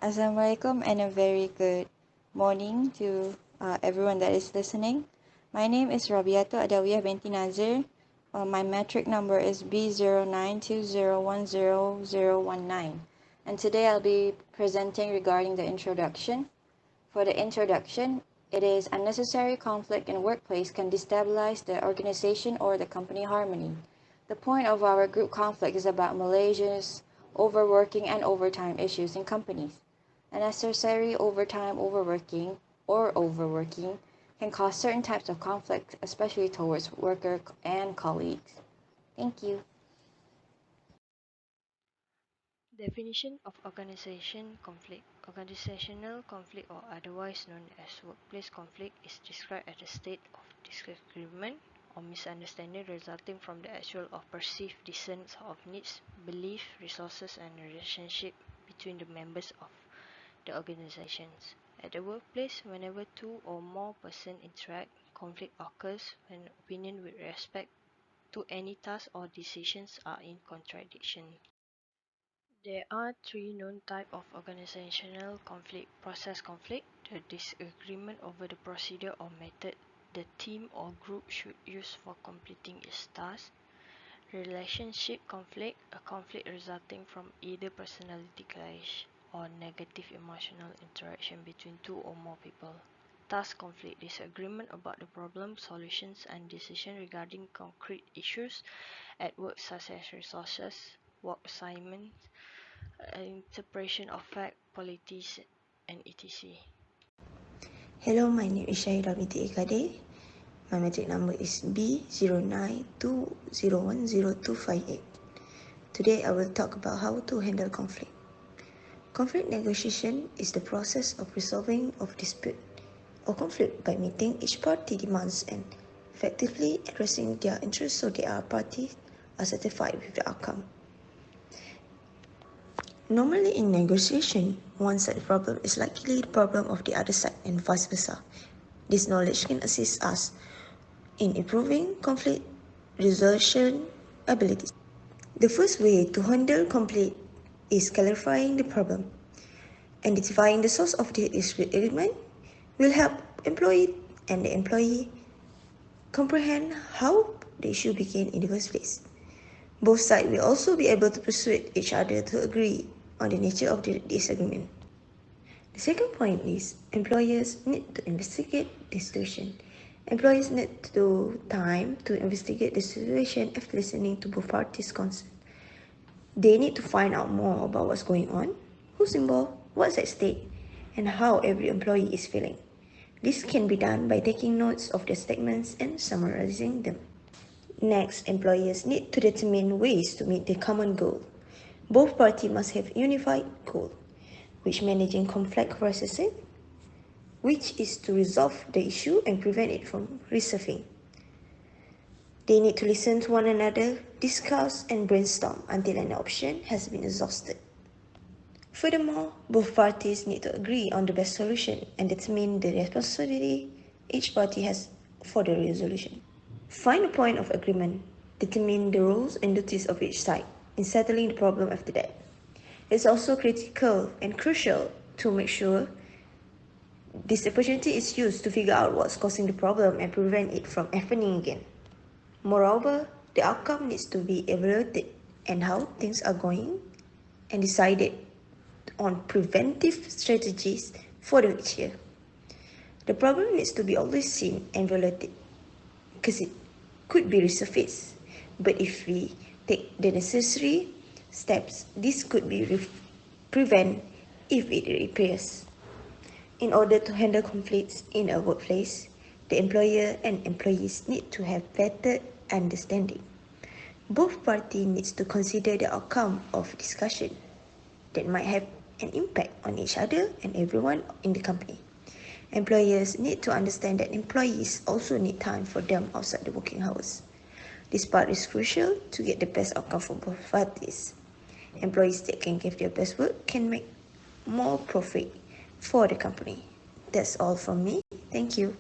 Assalamualaikum and a very good morning to everyone that is listening. My name is Rabiato Adawiyah binti Nazir. My metric number is B0920100019. And today I'll be presenting regarding the introduction. For the introduction, it is unnecessary conflict in workplace can destabilize the organization or the company harmony. The point of our group conflict is about Malaysia's overworking and overtime issues in companies. Unnecessary overworking can cause certain types of conflict, especially towards worker and colleagues. Thank you. Definition of organization conflict. Organizational conflict, or otherwise known as workplace conflict, is described as a state of disagreement or misunderstanding resulting from the actual or perceived dissonance of needs, belief, resources, and relationship between the members of the organizations. At the workplace, whenever two or more persons interact, conflict occurs when opinions with respect to any task or decisions are in contradiction. There are three known types of organizational conflict: process conflict, the disagreement over the procedure or method the team or group should use for completing its task; relationship conflict, a conflict resulting from either personality clash or negative emotional interaction between two or more people; task conflict, disagreement about the problem, solutions, and decisions regarding concrete issues at work such as resources, work assignments, interpretation of fact, politics, and etc. Hello, my name is Shahida binti Ekade. My metric number is B0920100258. Today I will talk about how to handle conflict. Conflict negotiation is the process of resolving of dispute or conflict by meeting each party demands and effectively addressing their interests so their parties are satisfied with the outcome. Normally in negotiation, one side problem is likely the problem of the other side and vice versa. This knowledge can assist us in improving conflict resolution abilities. The first way to handle conflict is clarifying the problem. Identifying the source of the disagreement will help employee and the employee comprehend how the issue began in the first place. Both sides will also be able to persuade each other to agree on the nature of the disagreement. The second point is employers need to investigate the situation. Employees need to time to investigate the situation after listening to both parties concerned. They need to find out more about what's going on, who's involved, what's at stake, and how every employee is feeling. This can be done by taking notes of their statements and summarizing them. Next, employers need to determine ways to meet the common goal. Both parties must have unified goal, which managing conflict processing, which is to resolve the issue and prevent it from resurfacing. They need to listen to one another, discuss and brainstorm until an option has been exhausted. Furthermore, both parties need to agree on the best solution and determine the responsibility each party has for the resolution. Find a point of agreement. Determine the roles and duties of each side in settling the problem after that. It's also critical and crucial to make sure this opportunity is used to figure out what's causing the problem and prevent it from happening again. Moreover, the outcome needs to be evaluated and how things are going and decided on preventive strategies for the future. The problem needs to be always seen and evaluated because it could be resurfaced. But if we take the necessary steps, this could be prevent if it repairs. In order to handle conflicts in a workplace, the employer and employees need to have better understanding. Both parties need to consider the outcome of discussion that might have an impact on each other and everyone in the company. Employers need to understand that employees also need time for them outside the working hours. This part is crucial to get the best outcome for both parties. Employees that can give their best work can make more profit for the company. That's all from me. Thank you.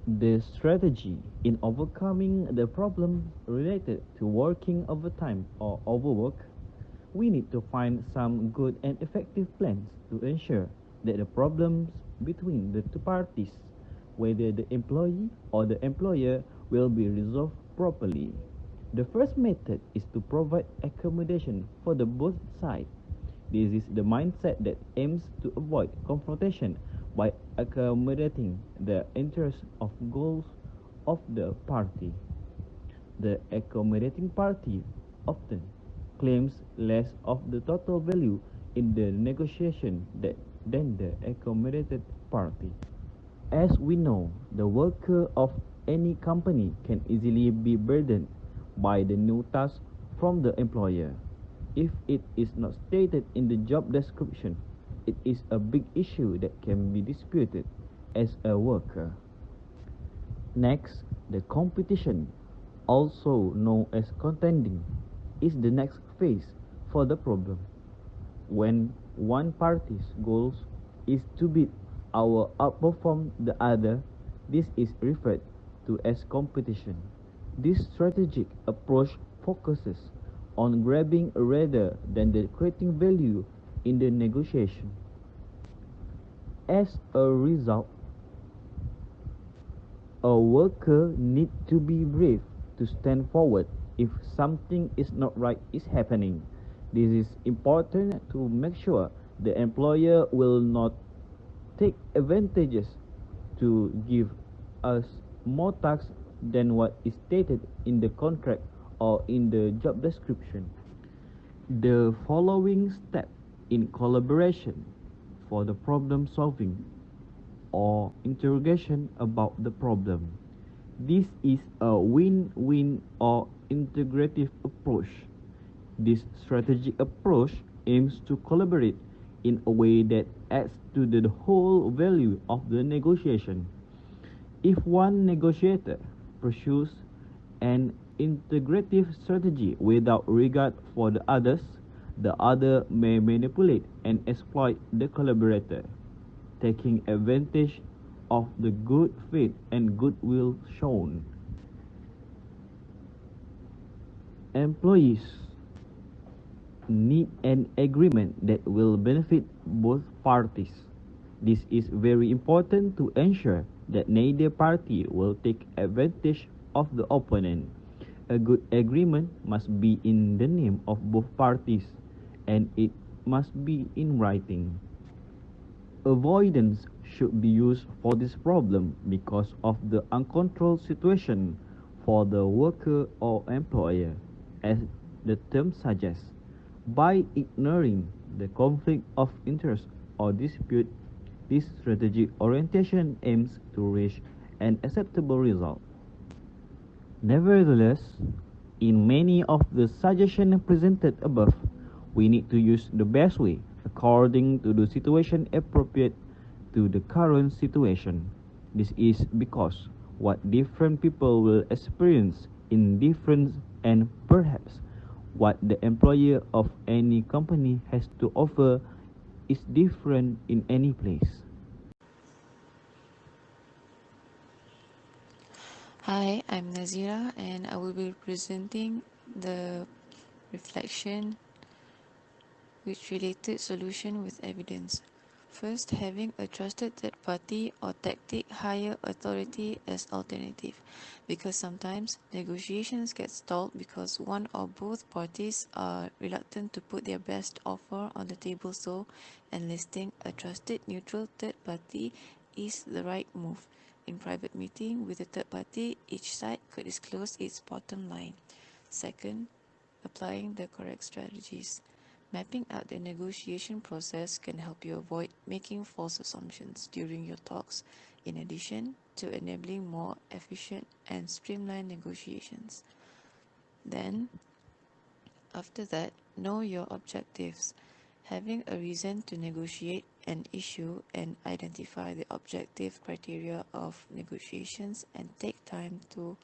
The strategy in overcoming the problem related to working overtime or overwork We need to find some good and effective plans to ensure that the problems between the two parties, whether the employee or the employer, will be resolved properly. The first method is to provide accommodation for the both sides. This is the mindset that aims to avoid confrontation by accommodating the interests of goals of the party. The accommodating party often claims less of the total value in the negotiation than the accommodated party. As we know, the worker of any company can easily be burdened by the new task from the employer. If it is not stated in the job description, it is a big issue that can be disputed as a worker. Next, the competition, also known as contending, is the next phase for the problem. When one party's goals is to beat or outperform the other, this is referred to as competition. This strategic approach focuses on grabbing rather than the creating value in the negotiation. As a result, a worker needs to be brave to stand forward if something is not right is happening. This is important to make sure the employer will not take advantages to give us more tasks than what is stated in the contract or in the job description. The following step in collaboration for the problem solving or interrogation about the problem. This is a win-win or integrative approach. This strategic approach aims to collaborate in a way that adds to the whole value of the negotiation. If one negotiator pursues an integrative strategy without regard for the others, the other may manipulate and exploit the collaborator, taking advantage of the good faith and goodwill shown. Employees need an agreement that will benefit both parties. This is very important to ensure that neither party will take advantage of the opponent. A good agreement must be in the name of both parties, and it must be in writing. Avoidance should be used for this problem because of the uncontrolled situation for the worker or employer, as the term suggests. By ignoring the conflict of interest or dispute, this strategic orientation aims to reach an acceptable result. Nevertheless, in many of the suggestions presented above, we need to use the best way according to the situation appropriate to the current situation. This is because what different people will experience in different and perhaps what the employer of any company has to offer is different in any place. Hi, I'm Nazira and I will be presenting the reflection which related solution with evidence. First, having a trusted third party or tactic higher authority as alternative, because sometimes negotiations get stalled because one or both parties are reluctant to put their best offer on the table, so enlisting a trusted neutral third party is the right move. In private meeting with a third party, each side could disclose its bottom line. Second, applying the correct strategies. Mapping out the negotiation process can help you avoid making false assumptions during your talks, in addition to enabling more efficient and streamlined negotiations. Then, after that, know your objectives. Having a reason to negotiate an issue and identify the objective criteria of negotiations, and take time to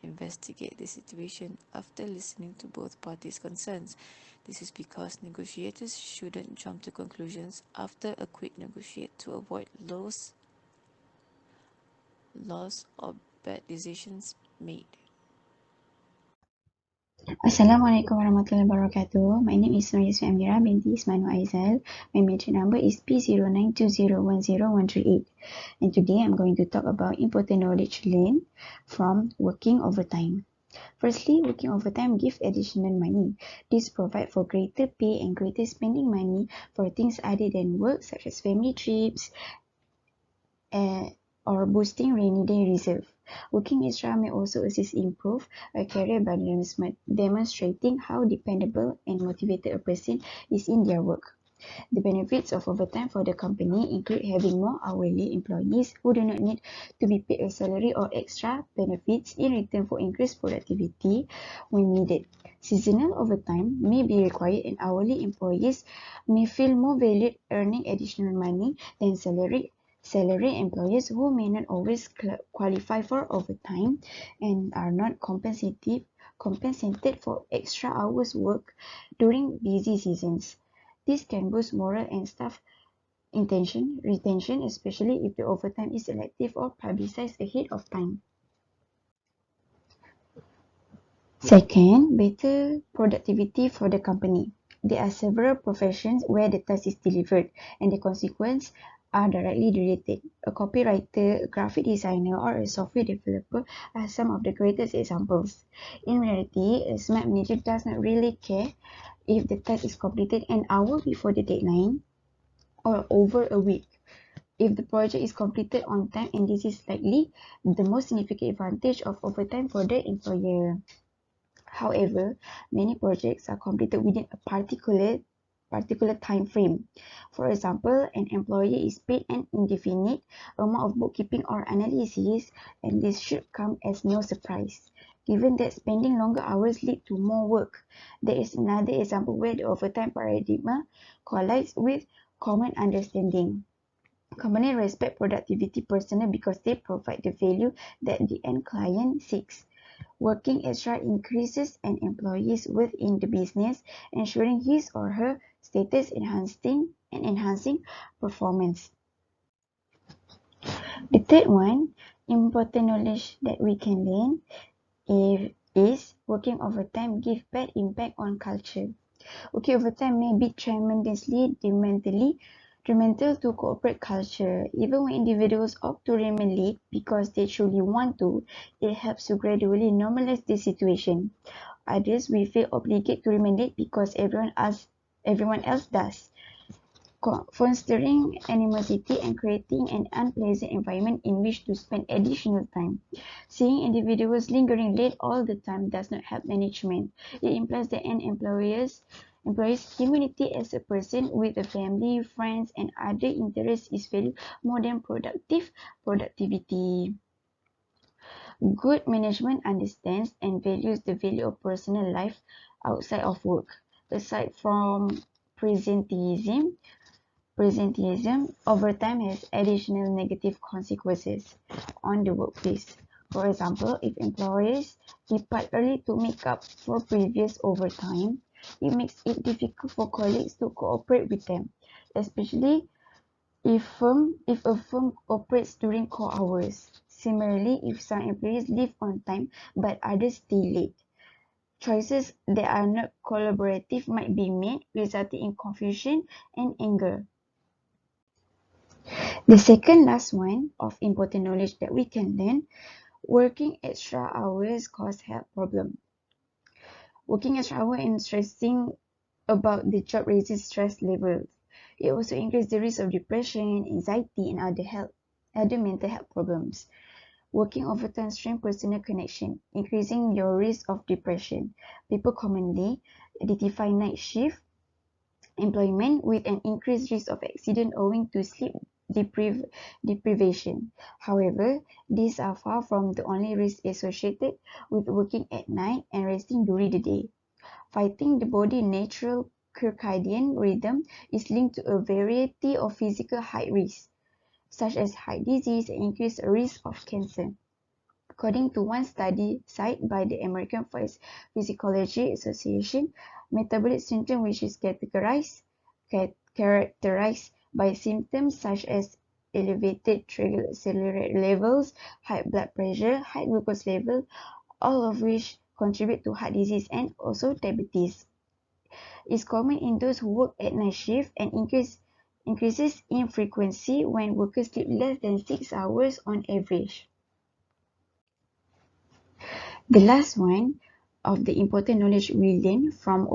investigate the situation after listening to both parties' concerns. This is because negotiators shouldn't jump to conclusions after a quick negotiate to avoid loss or bad decisions made. Assalamualaikum warahmatullahi wabarakatuh. My name is Nur Yasmin Amira binti Ismail Aizal. My metric number is P0920101138. And today I'm going to talk about important knowledge learned from working overtime. Firstly, working overtime gives additional money. This provides for greater pay and greater spending money for things other than work, such as family trips or boosting rainy day reserve. Working extra may also assist improve a career by demonstrating how dependable and motivated a person is in their work. The benefits of overtime for the company include having more hourly employees who do not need to be paid a salary or extra benefits in return for increased productivity when needed. Seasonal overtime may be required and hourly employees may feel more valued earning additional money than salary employees who may not always qualify for overtime and are not compensated for extra hours work during busy seasons. This can boost morale and staff retention, especially if the overtime is selective or publicized ahead of time. Second, better productivity for the company. There are several professions where the task is delivered and the consequences are directly related. A copywriter, a graphic designer, or a software developer are some of the greatest examples. In reality, a smart manager does not really care if the task is completed an hour before the deadline or over a week. If the project is completed on time, and this is likely the most significant advantage of overtime for the employer. However, many projects are completed within a particular time frame. For example, an employee is paid an indefinite amount of bookkeeping or analysis, and this should come as no surprise. Given that spending longer hours lead to more work, there is another example where the overtime paradigm collides with common understanding. Companies respect productivity personnel because they provide the value that the end client seeks. Working extra increases an employee's worth in the business, ensuring his or her status enhancing performance. The third one, important knowledge that we can learn is working overtime give bad impact on culture. Working overtime may be tremendously detrimental to corporate culture. Even when individuals opt to remain late because they truly want to, it helps to gradually normalize the situation. Others will feel obligated to remain late because everyone else does, fostering animosity and creating an unpleasant environment in which to spend additional time. Seeing individuals lingering late all the time does not help management. It implies that an employee's immunity as a person with a family, friends, and other interests is valued more than productivity. Good management understands and values the value of personal life outside of work. Aside from presenteeism, overtime has additional negative consequences on the workplace. For example, if employees depart early to make up for previous overtime, it makes it difficult for colleagues to cooperate with them, especially if a firm operates during core hours. Similarly, if some employees leave on time but others stay late, choices that are not collaborative might be made, resulting in confusion and anger. The second last one of important knowledge that we can learn, working extra hours cause health problem. Working extra hours and stressing about the job raises stress levels. It also increases the risk of depression, anxiety, and other mental health problems. Working overtime strains personal connection, increasing your risk of depression. People commonly identify night shift employment with an increased risk of accident owing to sleep deprivation. However, these are far from the only risks associated with working at night and resting during the day. Fighting the body's natural circadian rhythm is linked to a variety of physical height risks, such as heart disease and increased risk of cancer. According to one study cited by the American Physiology Association, metabolic syndrome, which is characterized by symptoms such as elevated triglyceride levels, high blood pressure, high glucose level, all of which contribute to heart disease and also diabetes. It's common in those who work at night shift and increases in frequency when workers sleep less than 6 hours on average. The last one of the important knowledge we learn from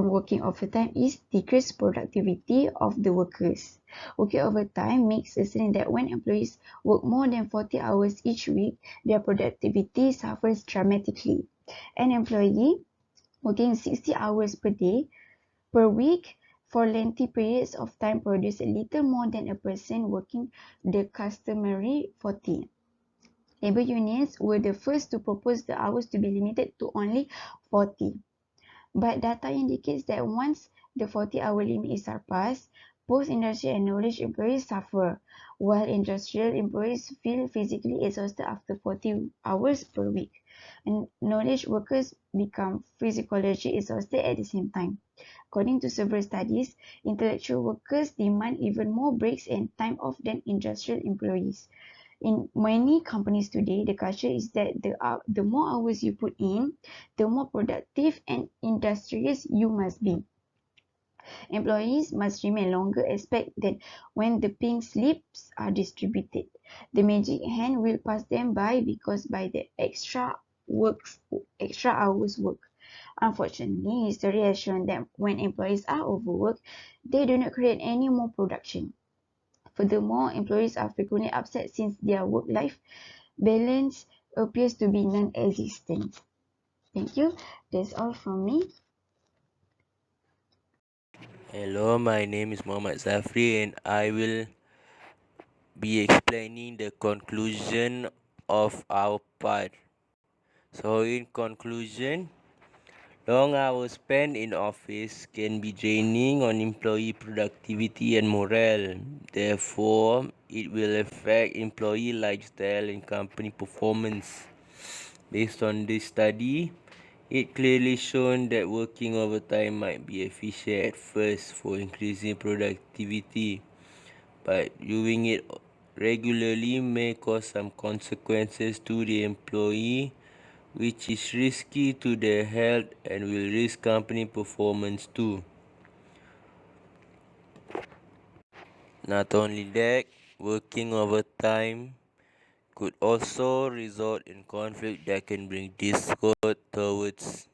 working overtime is decreased productivity of the workers. Working overtime makes assume that when employees work more than 40 hours each week, their productivity suffers dramatically. An employee working 60 hours per week for lengthy periods of time produces a little more than a person working the customary 40. Labour unions were the first to propose the hours to be limited to only 40. But data indicates that once the 40-hour limit is surpassed, both industry and knowledge employees suffer, while industrial employees feel physically exhausted after 40 hours per week. And knowledge workers become physically exhausted at the same time. According to several studies, intellectual workers demand even more breaks and time off than industrial employees. In many companies today, the culture is that the more hours you put in, the more productive and industrious you must be. Employees must remain longer, expect that when the pink slips are distributed, the magic hand will pass them by because by the extra hours work. Unfortunately, history has shown that when employees are overworked, they do not create any more production. Furthermore, employees are frequently upset since their work-life balance appears to be non-existent. Thank you. That's all from me. Hello, my name is Muhammad Zafri and I will be explaining the conclusion of our part. So, in conclusion, long hours spent in office can be draining on employee productivity and morale. Therefore, it will affect employee lifestyle and company performance. Based on this study, it clearly shown that working overtime might be efficient at first for increasing productivity, but doing it regularly may cause some consequences to the employee, which is risky to their health and will risk company performance too. Not only that, working overtime could also result in conflict that can bring discord towards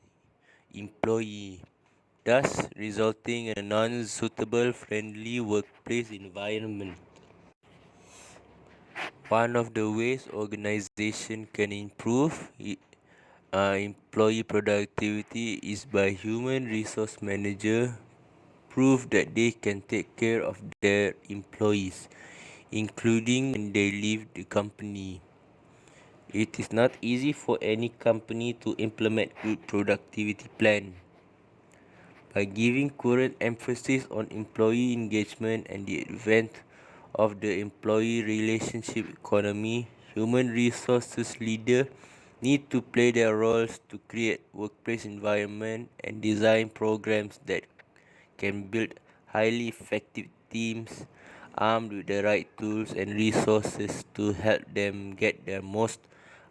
employee, thus resulting in a non-suitable friendly workplace environment. One of the ways organization can improve employee productivity is by human resource manager prove that they can take care of their employees, including when they leave the company. It is not easy for any company to implement good productivity plan. By giving current emphasis on employee engagement and the advent of the employee relationship economy, human resources leaders need to play their roles to create workplace environment and design programs that can build highly effective teams armed with the right tools and resources to help them get the most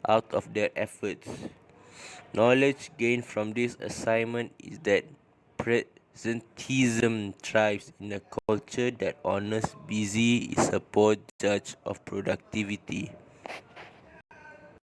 out of their efforts. Knowledge gained from this assignment is that presentism thrives in a culture that honors busy is a poor judge of productivity.